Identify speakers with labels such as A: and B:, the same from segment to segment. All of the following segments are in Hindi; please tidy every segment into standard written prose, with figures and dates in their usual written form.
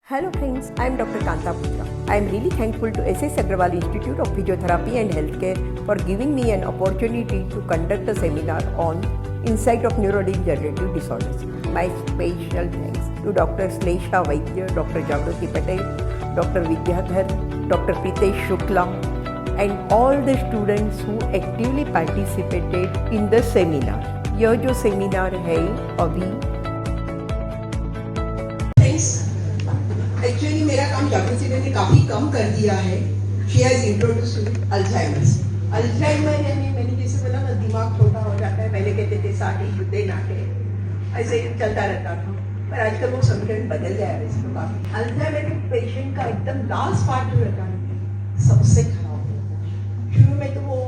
A: Hello friends, I am Dr. Kanta Putra. I am really thankful to SS Agrawal Institute of Physiotherapy and Healthcare for giving me an opportunity to conduct a seminar on insight of neurodegenerative disorders. My special thanks to Dr. Slesha Vaidya, Dr. Jagrati Patel, Dr. Vidyadhar, Dr. Pritesh Shukla and all the students who actively participated in the seminar. यह जो सेमिनार है अभी
B: एक्चुअली मेरा काम जागृति ने काफी कम कर दिया है. She has introduced Alzheimer's. Alzheimer यानी मैंने जैसे बोला ना, दिमाग छोटा हो जाता है. पहले कहते थे साठे युद्धे नाटे, ऐसे चलता रहता था, पर आजकल वो समीकरण बदल गया है. इसको काफी अल्जाइमर के पेशेंट का एकदम लास्ट पार्ट जो रहता है सबसे खराब होता है. शुरू में तो वो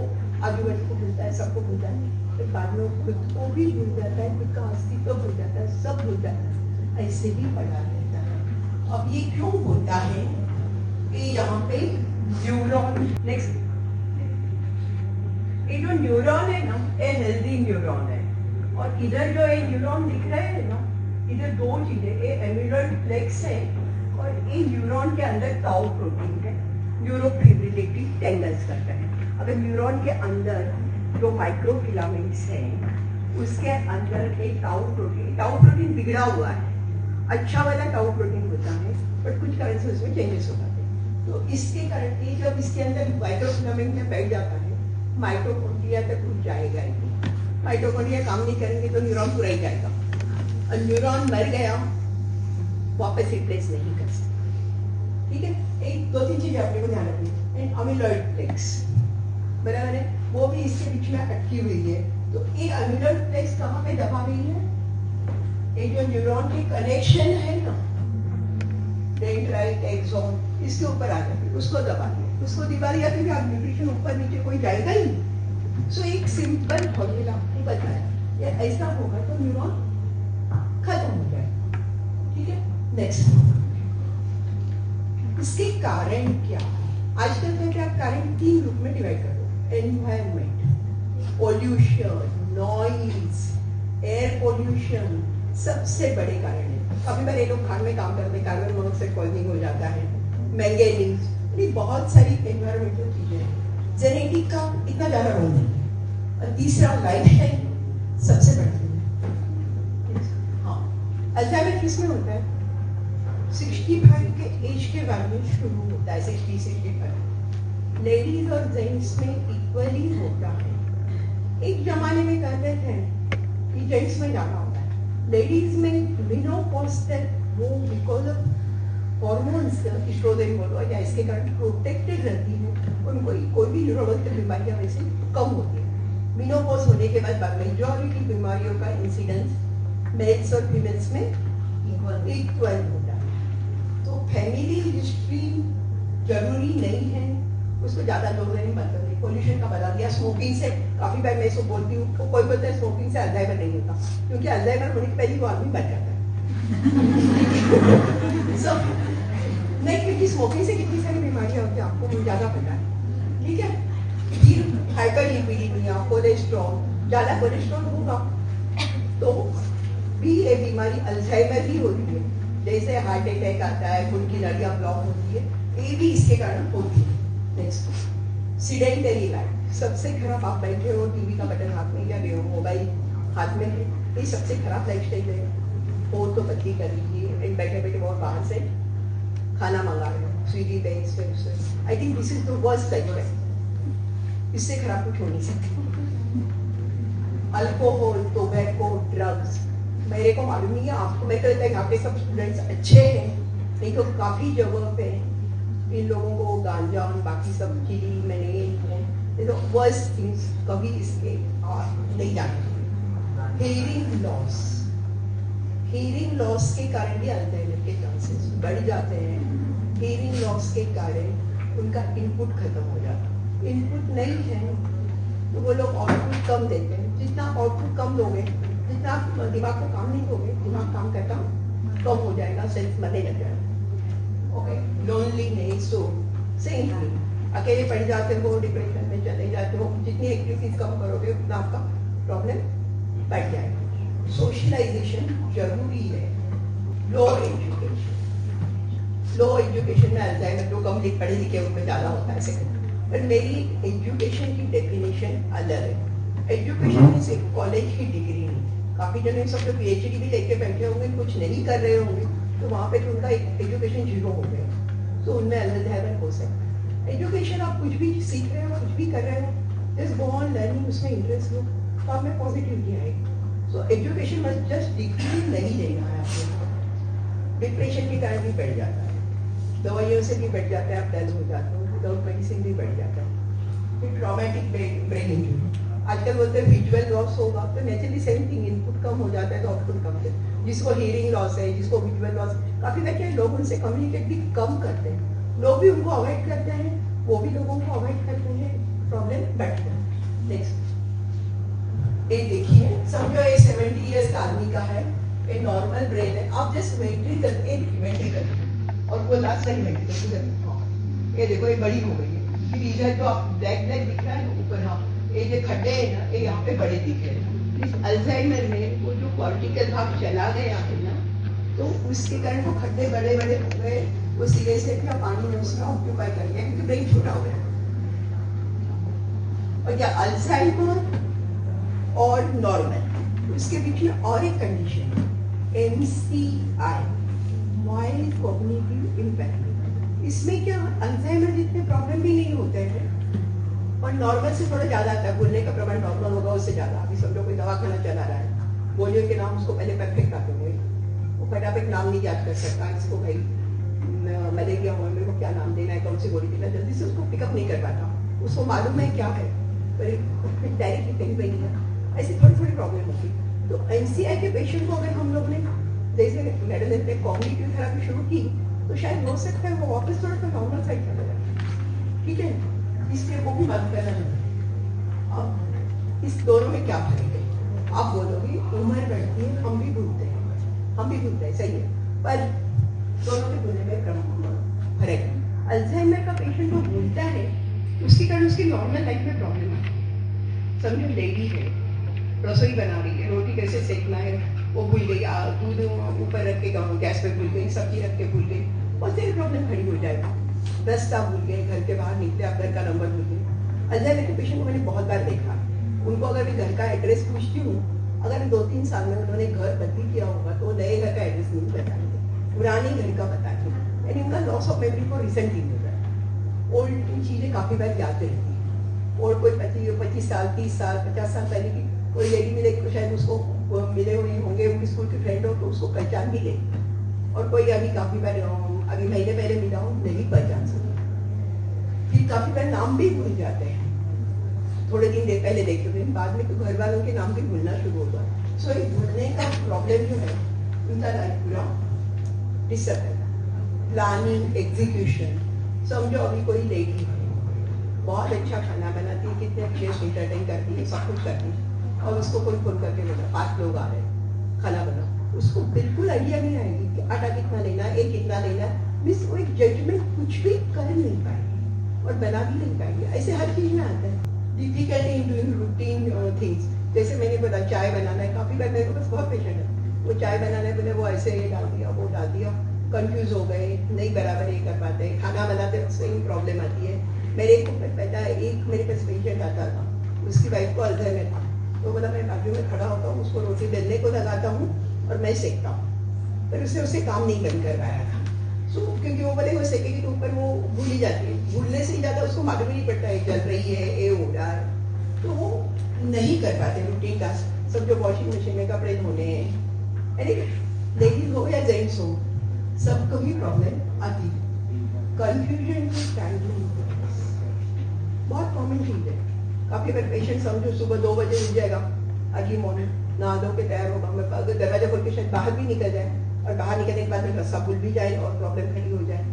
B: आजू बाजू को भूलता है, सबको भूलता है, फिर बाद में वो खुद को भी भूल जाता है, खुद का अस्तित्व भूल जाता है, सब भूल जाता है. ऐसे भी पड़ा रहता है. अब ये क्यों होता है कि यहाँ पे न्यूरॉन, नेक्स्ट, ये जो न्यूरॉन है ना, ये हेल्दी न्यूरॉन है. और इधर जो ये न्यूरॉन दिख रहे हैं ना, इधर दो चीजें, ये एमिलोइड प्लेक्स है और ये न्यूरॉन के अंदर टाउ प्रोटीन है, न्यूरोफिब्रिलेटिव टेंगल्स करता है. अगर न्यूरॉन के अंदर जो माइक्रोफिलामेंट्स हैं उसके अंदर एक टाउ प्रोटीन बिगड़ा हुआ है. अच्छा वाला टाउ प्रोटीन होता है, बट कुछ कारण से उसमें चेंजेस हो जाते हैं. तो इसके कारण ये जब इसके अंदर माइक्रोफिलामेंट में बैठ जाता है, माइटोकॉन्ड्रिया तक रुक जाएगा. माइटोकॉन्ड्रिया काम नहीं करेंगे तो न्यूरॉन पूरा ही जाएगा, और न्यूरॉन मर गया वापस रिप्लेस नहीं कर सकते. ठीक है, एक दो तीन चीजें अपने को ध्यान रखनी. एंड अमिलॉइड प्लेक्स, बराबर है, वो भी इसके बीच में अटकी हुई है. तो ये अमिलॉइड प्लेक्स कहाँ पे दबा हुई है? ये जो न्यूरॉन की कनेक्शन है ना, डेंड्राइट एक्सॉन, इसके ऊपर आ जाती है, उसको दबा दिया, उसको दबा दिया तो आप न्यूट्रिशन ऊपर नीचे कोई जाएगा ही नहीं. सो एक सिंपल फॉर्मूला आपको बताया, ये ऐसा होगा तो न्यूरॉन खत्म हो जाएगा. ठीक है, नेक्स्ट, इसके कारण क्या है? आजकल कहते हैं आप कारण तीन ग्रुप में डिवाइड कर दो. Environment, pollution, noise, air pollution सबसे बड़े कारण है. कभी बार ये लोग खान में काम करते हैं, कार्बन मोनोऑक्साइड पॉइजनिंग हो जाता है, मैंगनीज, बहुत सारी एनवायरमेंटल चीजें हैं. जेनेटिक का इतना ज्यादा रोल नहीं. और तीसरा लाइफस्टाइल सबसे बड़ा है. हाँ, अल्जाइमर किसमें होता है? 65 के एज के बाद में शुरू होता है. 60-65 लेडीज और जेंट्स में इक्वली होता है. एक जमाने में कहते थे कि जेंट्स में ज्यादा होता है, लेडीज में मेनोपॉज तक वो बिकॉज ऑफ हॉर्मोन्स, एस्ट्रोजन बोलो या इसके कारण प्रोटेक्टेड रहती है. उनको कोई भी न्यूरोलॉजिकल बीमारियां वैसे कम होती है. मेनोपॉज होने के बाद मेजॉरिटी बीमारियों का इंसिडेंस मेल्स और फीमेल्स में इक्वल होता है. तो फैमिली हिस्ट्री जरूरी नहीं है, उसको ज्यादा लोग नहीं मतलब. पोल्यूशन का बता दिया, स्मोकिंग से काफी बार मैं इसको बोलती हूँ, तो कोई बोलता है स्मोकिंग से अल्जाइमर नहीं होता, क्योंकि अल्जाइमर होने की पहले वो आदमी बच जाता है. so, नहीं, क्योंकि स्मोकिंग से कितनी सारी बीमारियां होती है आपको ज्यादा पता है. ठीक है, फिर हाइपरलिपिडीमिया, कोलेस्ट्रॉल, ज्यादा कोलेस्ट्रॉल होगा तो भी ये बीमारी अल्जाइमर ही होती है. जैसे हार्ट अटैक आता है, खून की नलियां ब्लॉक होती है, ये भी इसके कारण होती है. Next, sedentary life. सबसे खराब, आप बैठे हो, टीवी का बटन हाथ में या मोबाइल हाथ में है, ये सबसे खराब लाइफस्टाइल है. हो तो बत्ती कर लीजिए, बैठे बैठे बहुत बाहर से खाना मंगा रहे हो, स्विगी पे, इस पे. I think this is the worst lifestyle. इससे खराब कुछ हो नहीं सकता. अल्कोहल, टोबैको, ड्रग्स, मेरे को मालूम नहीं है आपको. मैं कहता है यहाँ पे सब स्टूडेंट्स अच्छे हैं, नहीं तो काफी जगह पे इन लोगों को गांजा और बाकी सब चीज़ मैंने वर्स्ट थिंग्स कभी इसके नहीं जाते. हेयरिंग लॉस के कारण भी अल्जाइमर के चांसेस बढ़ जाते हैं. हेयरिंग लॉस के कारण उनका इनपुट खत्म हो जाता है. इनपुट नहीं है तो वो लोग आउटपुट कम देते हैं. जितना आउटपुट कम दोगे, जितना दिमाग को काम नहीं दोगे, दिमाग काम करता कम हो जाएगा, सेंस मरने लग जाएगा. लोनलीनेस, सो सेम थिंग, अकेले पड़ जाते हो, डिप्रेशन में चले जाते हो. जितनी एक्टिविटीज कम करोगे उतना आपका प्रॉब्लम बढ़ जाएगा. सोशलाइजेशन जरूरी है. लो एजुकेशन, लो एजुकेशन में अल्जाइमर जो कम पढ़े लिखे उनमें ज़्यादा होता है सेकंड। पर मेरी एजुकेशन की डेफिनेशन अलग है। एजुकेशन मीन्स एक कॉलेज की डिग्री नहीं। काफ़ी जन सब लोग PhD भी लेके बैठे होंगे, कुछ नहीं कर रहे होंगे, तो वहाँ पे तो उनका एजुकेशन जीरो हो गया, तो उनमें अल्जाइमर हो सकता है। एजुकेशन आप कुछ भी सीख रहे हो, कुछ भी कर रहे हो, जस्ट गो ऑन लर्निंग, उसमें इंटरेस्ट लो तो आप में पॉजिटिविटी आएगी। So education must just degree नहीं लेना है आपको। डिप्रेशन के कारण भी बढ़ जाता है, दवाइयों से भी बढ़ जाता है, आप डल हो जाते हो, विदाउट मेडिसिन भी बढ़ जाता है। फिर ट्रॉमेटिक ब्रेन इंजरी, आजकल बोलते हैं विजुअल लॉस होगा, तो नेचुरली सेम थिंग, इनपुट कम हो जाता है तो आउटपुट कम है। जिसको हियरिंग लॉस है, जिसको विजुअल लॉस, काफी बार क्या है, लोग उनसे कम्युनिकेट भी कम करते हैं, लोग भी उनको अवॉइड करते हैं, वो भी लोगों को अवॉइड करते हैं, प्रॉब्लम बढ़ता है। नेक्स्ट ये देखिए, समझो ये 70 इयर्स का आदमी का है, ये नॉर्मल ब्रेन है, आप जस्ट वेंट्रिकल और वो लास्ट लाइन वेंट्रिकल, ये देखो ये बड़ी हो गई है, फिर इधर जो आप ब्लैक ब्लैक दिख रहा है ना ऊपर, हाँ ये जो खड्डे हैं ना, ये यहाँ पे बड़े दिख रहे हैं। इस अल्जाइमर में वो जो कॉर्टिकल भाग चला गया है ना, तो उसके कारण वो खड्डे बड़े बड़े हो गए, वो सिरे से क्या पानी ने उसका ऑक्यूपाई कर लिया, क्योंकि ब्रेन छोटा हो गया। और क्या अल्जाइमर और नॉर्मल, उसके बीच में और एक कंडीशन है, MCI, माइल्ड कॉग्निटिव इम्पैक्ट। इसमें क्या अल्जाइमर जितने प्रॉब्लम भी नहीं होते हैं, और नॉर्मल से थोड़ा ज्यादा आता है, बोलने का प्रमाण नॉर्मल होगा उससे ज्यादा। अभी समझो कोई दवाखाना चला रहा है, बोलियो के नाम उसको पहले परफेक्ट आते हुए, वो फटाफट नाम नहीं याद कर सकता, इसको भाई मलेरिया हुआ, मेरे को क्या नाम देना है, कौन सी गोली देना, जल्दी से उसको पिकअप नहीं कर पाता, उसको मालूम है क्या है, पर डायरेक्टली कहीं पे नहीं है। ऐसी थोड़ी थोड़ी प्रॉब्लम होती है। तो MCI के पेशेंट को अगर हम लोग ने जैसे मेडिसिन पे कॉग्निटिव थेरेपी शुरू की, तो शायद हो सकता है वो वापस थोड़ा सा नॉर्मल साइड चला जाए, ठीक है, इसलिए वो भी बात करना है। अब इस दोनों में क्या फर्क है? आप बोलोगे उम्र बढ़ती है, हम भी भूलते हैं, सही है, पर दोनों के भूलने में प्रमुख फर्क है। अल्जाइमर का पेशेंट जो भूलता है, उसके कारण उसकी नॉर्मल लाइफ में प्रॉब्लम है। समझो लेडी है, रसोई बना रही है, रोटी कैसे सेकना है वो भूल गई, दूध ऊपर रख के गैस पे भूल गई, सब्जी रख के भूल गई, और तेरी प्रॉब्लम खड़ी हो जाएगी। रास्ता भूल गए, घर के बाहर निकले, आप घर का नंबर भूल गए। अल्जाइमर के पेशेंट को मैंने बहुत बार देखा, उनको अगर मैं घर का एड्रेस पूछती हूँ, अगर 2-3 साल में उन्होंने घर बदली किया होगा तो नए घर का एड्रेस नहीं बताएंगे, पुराने घर का बताएंगे, यानी उनका लॉस ऑफ मेमोरी को रिसेंटली हो रहा है। ओल्ड चीजें काफी बार याद रहती है, और कोई 25 साल 30 साल 50 साल पहले की कोई लेडी मिले तो शायद उसको मिले हुए होंगे, उनकी स्कूल के फ्रेंड हो तो उसको पहचान भी ले, और कोई अभी काफी बार अभी महीने पहले मिला हूँ नहीं पहचान सकती, फिर काफी बार नाम भी भूल जाते हैं, थोड़े दिन पहले देखे थे, बाद में तो घर वालों के नाम भी भूलना शुरू होगा। सो ये भूलने का प्रॉब्लम जो है उनका लाइफ पूरा डिस्टर्ब है। प्लानिंग, एग्जीक्यूशन, समझो अभी कोई लेडी है, बहुत अच्छा खाना बनाती है, कितने अच्छे एंटरटेन करती है, सब कुछ करती है, और उसको कोई फोन करके बोला 5 लोग आ रहे हैं, खाना बनाओ, उसको बिल्कुल आइडिया नहीं आएगी कि आटा कितना लेना है, कितना लेना है, मीन्स वो एक जजमेंट कुछ भी कर नहीं पाएगी और बना भी नहीं पाएगी। ऐसे हर चीज में आता है difficulty in doing routine things. जैसे मैंने बोला चाय बनाना है, काफी बार मेरे पास बहुत पेशेंट है, वो चाय बनाना है, बोले वो ऐसे ये डाल दिया, वो डाल दिया, कंफ्यूज हो गए, नहीं बराबर ये कर पाते, खाना बनाते वक्त सेम प्रॉब्लम आती है। मेरे को पता है, एक मेरे पास पेशेंट आता था, उसकी वाइफ को अल्जाइमर था, तो बोला मैं बाजू में खड़ा होता हूँ, उसको रोटी बेलने को लगाता हूँ और मैं सेकता हूँ, पर उससे काम नहीं बंद करवाया था। क्योंकि वो बोले वो सेकेंड के ऊपर वो भूल ही जाती है, भूलने से ही ज्यादा उसको मालूम ही नहीं पड़ता है जल रही है, ये हो रहा है, तो वो नहीं कर पाते रूटीन टास्क। सब जो वॉशिंग मशीन में कपड़े धोने हैं, लेडीज हो या जेंट्स हो, सबको ही प्रॉब्लम आती है। कंफ्यूजन बहुत कॉमन चीज है। काफी बार पेशेंट समझो सुबह 2 बजे उठ जाएगा, अर्ली मॉर्निंग नहा धो के तैयार होगा, मैं अगर दरवाजा खोल के शायद बाहर भी निकल जाए, और बाहर निकलने के बाद में रास्ता भूल भी जाए और प्रॉब्लम खड़ी हो जाए।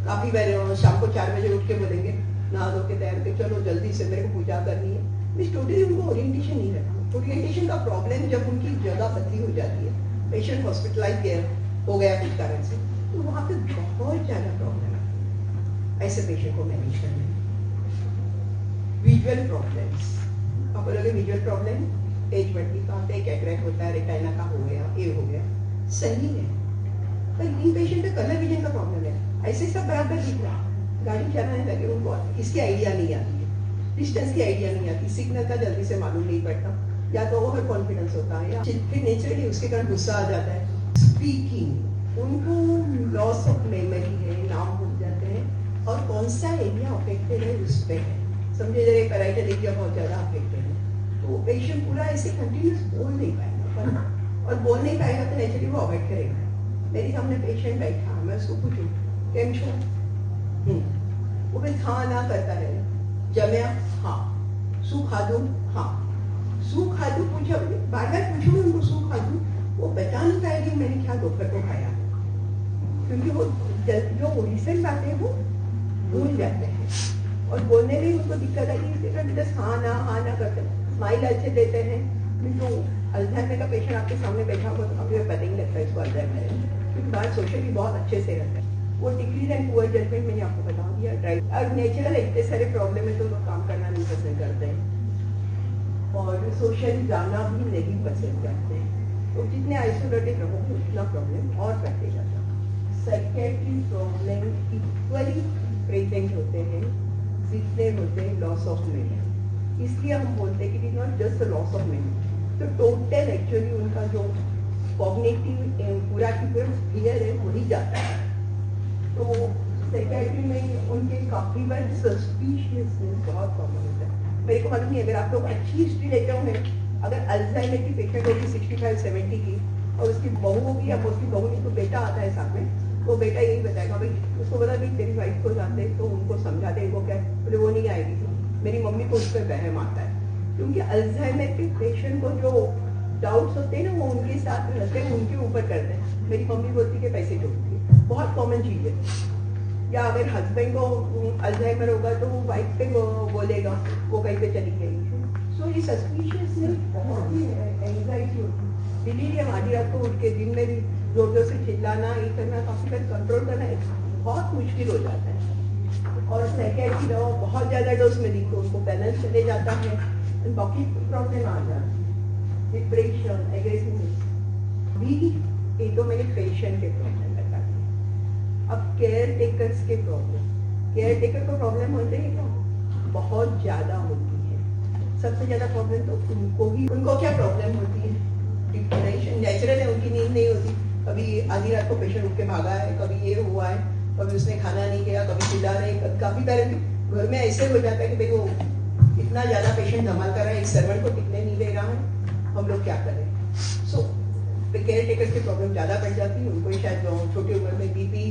B: काफी बार शाम को 4 बजे उठ के बोलेंगे नहा धो के तैयार के चलो जल्दी से मेरे को पूजा करनी है, मीन्स टोटली उनको ओरिएंटेशन नहीं रहता। ओरिएंटेशन का प्रॉब्लम जब उनकी जगह बदली हो जाती है, पेशेंट हॉस्पिटलाइज हो गया कुछ कारण से, तो वहाँ पे बहुत ज्यादा प्रॉब्लम है ऐसे पेशेंट को मैनेज करने में। विजुअल प्रॉब्लम्स, आप बोलोगे विजुअल प्रॉब्लम एज बढ़ती का कैटरेक्ट होता है, रेटिना का हो गया, ये हो गया, सही है, पर इन पेशेंट का कलर विजन का प्रॉब्लम है। ऐसे सब बराबर दिख रहा, गाड़ी चलाने लगे उनको इसकी आइडिया नहीं आती है, डिस्टेंस की आइडिया नहीं आती, सिग्नल का जल्दी से मालूम नहीं पड़ता, या तो ओवर कॉन्फिडेंस होता है या फिर नेचुरली उसके कारण गुस्सा आ जाता है। स्पीकिंग, उनको लॉस ऑफ मेमोरी है, नाम भूल जाते हैं, और कौन सा एरिया अफेक्टेड है उस पर है। समझे जरा पैराइटल एरिया बहुत ज़्यादा अफेक्टेड है तो पेशेंट पूरा ऐसे कंटिन्यूस बोल नहीं पाएगा, और बोल नहीं पाएगा तो नेचुरली वो अवॉइड करेगा। मेरे सामने पेशेंट बैठा, मैं उसको पूछूं केम छो, वो फिर हाँ ना करता है, जमया हाँ, शू खाधू हाँ, शू खाधू पूछा, बार बार पूछो उनको शू खाधू, वो बता नहीं पाएगी मैंने क्या दोपहर को खाया, क्योंकि वो जो रिसेंट बातें वो भूल जाते हैं, और बोलने में उनको दिक्कत आई है, जस्ट हाँ ना करते हैं, स्माइल अच्छे देते हैं। तो अल्जाइमर का पेशेंट आपके सामने बैठा हुआ तो अभी पता नहीं लगता इसको अल्जाइमर है, क्योंकि बाहर सोशली बहुत अच्छे से रहता है। वो डिक्रीज एंड पुअर जजमेंट मैंने आपको बता दिया, ड्राइव और नेचुरल इतने सारे प्रॉब्लम है तो लोग काम करना नहीं पसंद करते हैं, और सोशली जाना भी नहीं पसंद करते हैं। तो जितने आइसोलेटेड रहोगे उतना प्रॉब्लम और बढ़ते जाता है। साइकियाट्री प्रॉब्लम इक्वली प्रेजेंट होते हैं जितने होते हैं लॉस ऑफ मेमोरी, इसलिए हम बोलते हैं कि it is not just the loss of memory, तो टोटल एक्चुअली उनका जो कॉग्निटिव पूरा की पूरा क्लियर है वही जाता है। तो साइकियाट्री में उनके काफी बार सस्पिशियसनेस बहुत कॉमन होता है। मेरे को मालूम नहीं, अगर आप लोग अच्छी हिस्ट्री लेते होंगे, अगर अल्जाइमर की पेशेंट होगी 65-70 की और उसकी बहू होगी या उसकी बहू नहीं तो बेटा आता है साथ में, तो बेटा यही बताएगा भाई, उसको बता भाई तेरी वाइफ को जाते हैं तो उनको समझाते हैं, वो क्या बोले वो नहीं आएगी, मेरी मम्मी को उस पर वहम आता है, क्योंकि अल्जाइमर के पेशेंट को जो डाउट्स होते हैं ना वो उनके साथ रहते हैं, उनके ऊपर करते हैं। मेरी मम्मी बोलती है पैसे जोड़ती है, बहुत कॉमन चीज है। या अगर हस्बैंड को अल्जाइमर होगा तो वो वाइफ पे बोलेगा वो कहीं पे चली गई। सो ये सस्पिशियसनेस बहुत ही एंग्जाइटी होती है। डिलीरियम आधी रात को उठ के दिन में भी जोर जोर से चिल्लाना, ये करना, काफी बार कंट्रोल करना बहुत मुश्किल हो जाता है। और साइकियाट्री दवा बहुत ज्यादा डोज में दी तो उनको बैलेंस चले जाता है, बाकी प्रॉब्लम आ जाती है, डिप्रेशन, एग्रेसिवनेस भी। ये तो मैंने पेशेंट के प्रॉब्लम बता दिए। अब केयर टेकर्स के प्रॉब्लम, केयर टेकर को प्रॉब्लम होते हैं क्या, बहुत ज्यादा होती है। सबसे ज्यादा प्रॉब्लम तो उनको ही, उनको क्या प्रॉब्लम होती है, डिप्रेशन नेचुरल है, उनकी नींद नहीं होती, कभी आधी रात को पेशेंट उठ के भागा है, कभी ये हुआ है, कभी उसने खाना नहीं किया, कभी चिल्ला रहे, काफी बार घर में ऐसे हो जाता है कि भाई वो इतना ज्यादा पेशेंट धमाल कर रहा है, एक सर्वेंट को टिकने नहीं दे रहा है, हम लोग क्या करें। सो केयर टेकर्स की प्रॉब्लम ज्यादा बढ़ जाती है, उनको शायद छोटी उम्र में बीपी,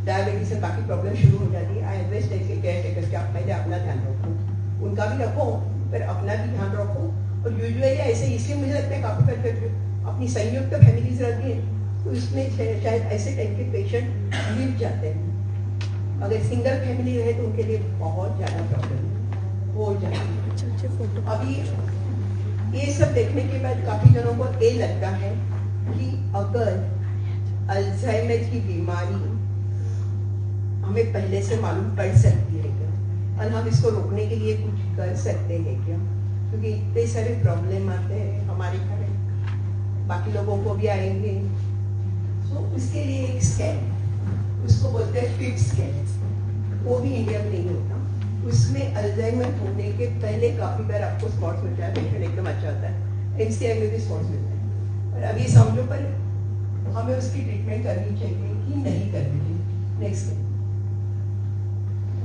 B: डायबिटीज से बाकी प्रॉब्लम शुरू हो जाती है। आई एडवाइस ऐसे केयर टेकर्स के आप पहले अपना ध्यान रखो, उनका भी रखो फिर अपना भी ध्यान रखो। और यूजुअली ऐसे इसलिए मुझे लगता है काफी बार अपनी संयुक्त फैमिलीज रहती है तो इसमें शायद ऐसे टाइप के पेशेंट मिल जाते हैं। अगर सिंगल फैमिली रहे तो उनके लिए बहुत ज्यादा प्रॉब्लम हो जाती है। अभी ये सब देखने के बाद काफी जनों को ये लगता है कि अगर अल्जाइमर की बीमारी हमें पहले से मालूम पड़ सकती है क्या, और हम इसको रोकने के लिए कुछ कर सकते हैं क्या, क्योंकि इतने सारे प्रॉब्लम आते हैं हमारे घर, बाकी लोगों को भी आएंगे। तो उसके लिए एक स्कैन, उसको बोलते हैं फिट स्कैन, वो भी इंडिया में नहीं होता। उसमें अल्जाइमर होने के पहले काफी बार आपको स्पॉट्स मिलता है, पेशेंट एकदम अच्छा होता है, एमसीआई में भी स्पॉट्स मिलते हैं, और अभी समझो पर हमें उसकी ट्रीटमेंट करनी चाहिए कि नहीं करनी चाहिए। नेक्स्ट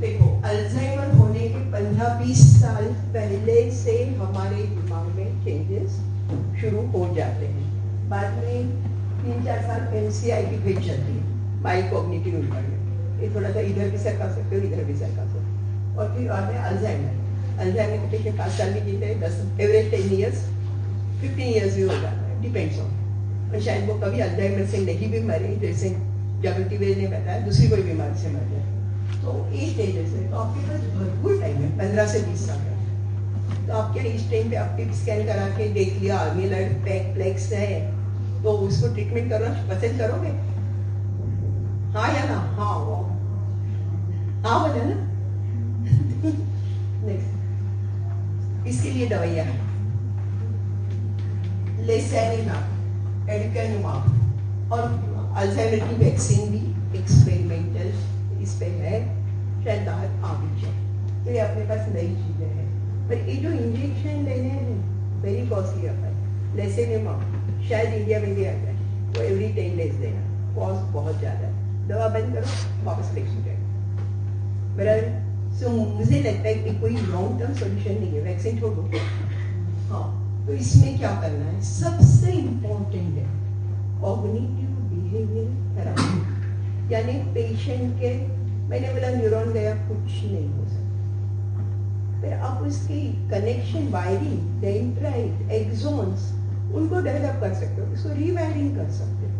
B: देखो, अल्जाइमर होने के 15-20 साल पहले से हमारे दिमाग में चेंजेस शुरू हो जाते हैं, बाद में 3-4 साल एमसीआई की भेज जाती है, माइल्ड कॉग्निटिव इम्पेयरमेंट, ये थोड़ा सा इधर भी सर कर सकते हो, इधर भी सर कर सकते हो। और फिर आते हैं अल्जाइमर। अल्जाइमर के पेशेंट 5 साल भी जीते हैं, 10 एवरेज 10 ईयर्स 15 ईयर्स भी हो जाता है, डिपेंड्स ऑन। और शायद वो कभी अल्जाइमर से नहीं भी मरे, जैसे जगती वेद ने बताया दूसरी कोई बीमारी से मर जाए। तो इस स्टेजेस है तो आपके पास भरपूर टाइम है, 15 से 20 साल का। तो आप क्या इस टाइम पे आप टिप स्कैन करा के देख लिया आर्मिलर प्लेक्स है तो उसको ट्रीटमेंट करना पसंद करोगे, हाँ या ना? हाँ वो हाँ बोला ना। नेक्स्ट, इसके लिए दवाइयाँ हैं, लेसेनिमाब, एडुकेनुमाब, और अल्जाइमर की वैक्सीन भी एक्सपेरिमेंटल इस पे है, शायद बाहर आ भी जाए, तो ये अपने पास नई चीजें हैं। पर ये जो इंजेक्शन लेने हैं वेरी कॉस्टली है, जैसे में शायद इंडिया में भी आ जाए, वो एवरी 10 डेज देना, कॉस्ट बहुत ज़्यादा है। दवा बंद करो, वापस लेके जाए। बराबर। सो मुझे लगता है कि कोई लॉन्ग टर्म सोल्यूशन नहीं है, वैक्सीन छोड़ दो। हाँ, तो इसमें क्या करना है, सबसे इम्पोर्टेंट है कॉग्निटिव बिहेवियर थेरेपी, यानी पेशेंट के, मैंने बोला न्यूरॉन गया, कुछ नहीं हो सकता, फिर आप उसकी कनेक्शन, वायरिंग, डेंड्राइट, एक्सोन्स, उनको डेवलप कर सकते हो, उसको रीवायरिंग कर सकते हो।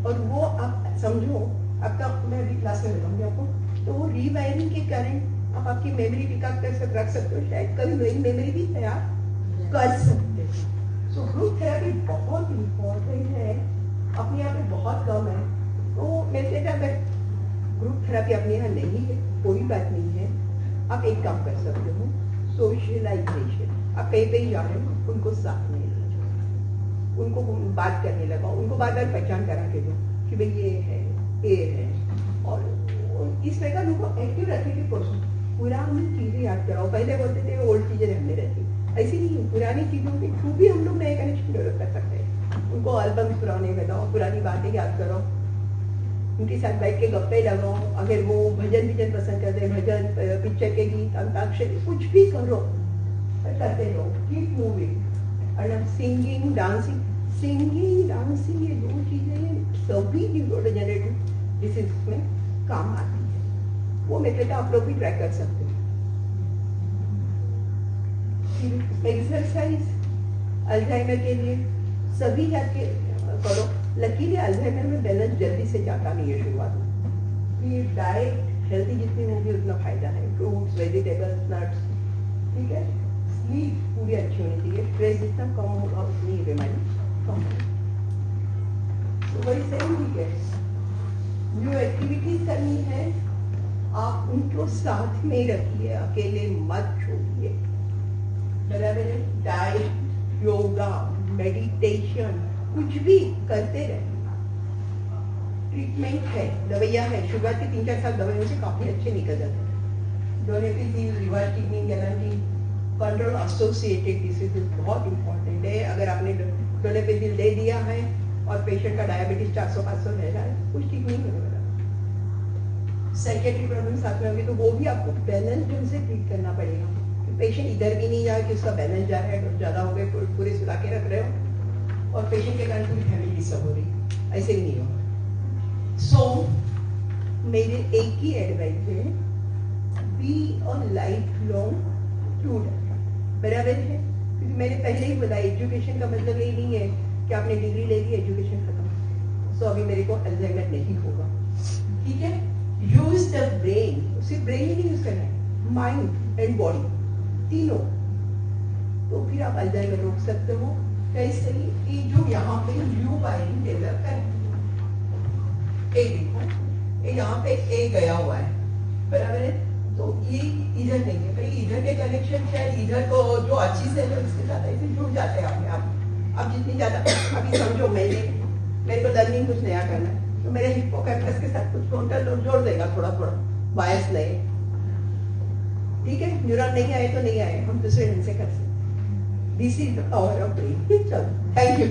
B: और वो आप समझो, आपका, मैं अभी क्लास में बताऊंगी आपको, तो वो रीवायरिंग के कारण आप आपकी मेमोरी पिकअप कर रख सकते हो, शायद कभी नई मेमोरी भी तैयार कर सकते हो। सो ग्रुप थेरेपी बहुत इम्पोर्टेंट है, अपने यहाँ पे बहुत कम है। तो मेरे अगर ग्रुप थेरेपी अपने यहाँ नहीं है, कोई बात नहीं है, आप एक काम कर सकते हो, सोशलाइजेशन। आप कहीं पे जा रहे हो, उनको साथ में ले जाओ, उनको बात करने लगाओ, उनको बार बार पहचान करा के दो कि भाई ये है, और इस तरह का उनको एक्टिव रखने की कोशिश। पुरानी चीजें याद कराओ, पहले बोलते थे ओल्ड चीजें हमने रहती, ऐसी नहीं, पुरानी चीजों के थ्रू भी हम लोग नए कनेक्शन डेवलप कर सकते हैं। उनको एल्बम पुराने बताओ, पुरानी बातें याद करो, उनके साथ बैठ के गप्पे लगाओ। अगर वो भजन पसंद करते हैं, भजन, पिक्चर के गीत, अंताक्षरी, कुछ भी करो, करते रहो, कीप मूविंग। और सिंगिंग, डांसिंग, ये दो चीजें सभी न्यूरोडेजेनरेटिव डिसीज में काम आती है, वो मेरे कहता आप लोग भी ट्राई कर सकते हो। एक्सरसाइज अल्जाइमर के लिए सभी जाके करो। लकीली अल्जाइमर में बैलेंस जल्दी से जाता नहीं है शुरुआत में। ये डाइट हेल्दी जितनी होगी उतना फायदा है, फ्रूट्स, वेजिटेबल्स, नट्स, ठीक है। स्लीप पूरी अच्छी होनी चाहिए, स्ट्रेस जितना कम होगा उतनी बीमारी कम होगी। तो वही सेम ठीक है, जो एक्टिविटीज करनी है आप उनको साथ में रखिए, अकेले मत छोड़िए, बराबर है। डाइट, योगा, मेडिटेशन, कुछ भी करते रहे। ट्रीटमेंट है, दवाइयाँ है, शुगर के 3-4 साल दवाइयों से काफी अच्छे निकल जाते हैं। Donepezil, reverse kidney guarantee, control associated diseases बहुत इंपॉर्टेंट है। अगर आपने डोनेपिजिल दे दिया है और पेशेंट का डायबिटीज 400-500 रह रहा है, कुछ ठीक नहीं होने वाला। साइकेट्रिक प्रॉब्लम साथ में होगी तो वो भी आपको बैलेंस ढंग से ट्रीट करना पड़ेगा। पेशेंट इधर भी नहीं जाए कि उसका बैलेंस जा रहा है, ज्यादा हो गए, पूरे सुला के रख रहे हो और पेशेंट के कारण पूरी फैमिली डिस्टर्ब हो रही, ऐसे भी नहीं होगा। सो मेरे एक ही एडवाइस है, be a life long student, बराबर है। क्योंकि मैंने पहले ही बोला, एजुकेशन का मतलब ये नहीं है कि आपने डिग्री ले ली, एजुकेशन खत्म। सो अभी मेरे को अल्जाइमर नहीं होगा, ठीक है। यूज द ब्रेन, सिर्फ ब्रेन ही नहीं यूज करना है, माइंड एंड बॉडी तीनों, तो फिर आप अल्जाइमर रोक सकते हो। कैसे? कि जो यहाँ पे न्यू वायरिंग डेवलप है, एक देखो, ये यहाँ पे एक गया हुआ है, बराबर है। तो ये इधर नहीं है, भाई इधर के कनेक्शन शायद इधर को जो अच्छी सेल है उसके साथ ऐसे जुड़ जाते हैं अपने आप। अब जितनी ज्यादा, अभी समझो मेरे को लर्निंग कुछ नया करना है, तो मेरे हिप्पोकैम्पस के साथ कुछ फ्रंटल लोब जोड़ देगा, थोड़ा थोड़ा बायस नए, ठीक है। न्यूरॉन नहीं आए तो नहीं आए, हम दूसरे ढंग से कर सकते। This is the power of brain. चलो, थैंक यू।